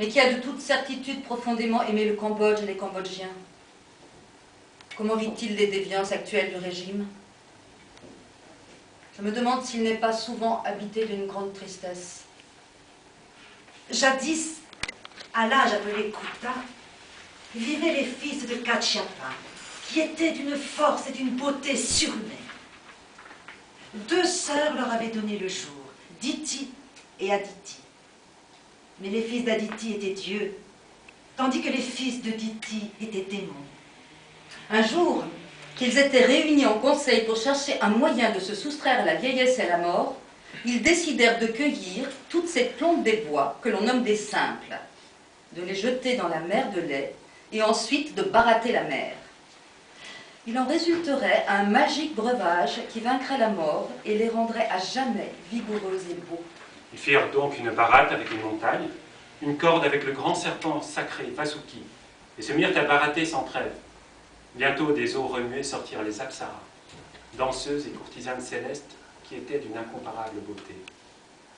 mais qui a de toute certitude profondément aimé le Cambodge et les Cambodgiens. Comment vit-il les déviances actuelles du régime? Je me demande s'il n'est pas souvent habité d'une grande tristesse. Jadis, à l'âge appelé Kuta, vivaient les fils de Kachiapa, qui étaient d'une force et d'une beauté surhumaines. 2 sœurs leur avaient donné le jour, Diti et Aditi. Mais les fils d'Aditi étaient dieux, tandis que les fils de Diti étaient démons. Un jour, qu'ils étaient réunis en conseil pour chercher un moyen de se soustraire à la vieillesse et à la mort, ils décidèrent de cueillir toutes ces plantes des bois que l'on nomme des simples, de les jeter dans la mer de lait et ensuite de barater la mer. Il en résulterait un magique breuvage qui vaincrait la mort et les rendrait à jamais vigoureux et beaux. Ils firent donc une baratte avec une montagne, une corde avec le grand serpent sacré Vasuki, et se mirent à baratter sans trêve. Bientôt des eaux remuées sortirent les apsaras, danseuses et courtisanes célestes qui étaient d'une incomparable beauté.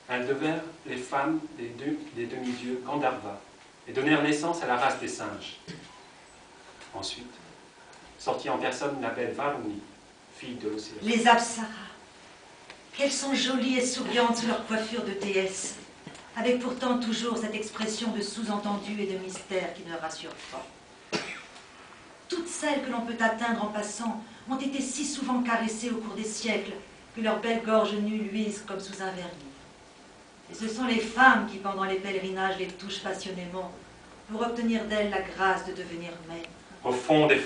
Elles devinrent les femmes des demi-dieux Gandharva et donnèrent naissance à la race des singes. Ensuite, sortit en personne la belle Varuni, fille de l'océan. Les Apsaras, qu'elles sont jolies et souriantes sous leur coiffure de déesse, avec pourtant toujours cette expression de sous-entendu et de mystère qui ne rassure pas. Toutes celles que l'on peut atteindre en passant ont été si souvent caressées au cours des siècles que leurs belles gorges nues luisent comme sous un vernis. Et ce sont les femmes qui, pendant les pèlerinages, les touchent passionnément pour obtenir d'elles la grâce de devenir maîtres. Au fond des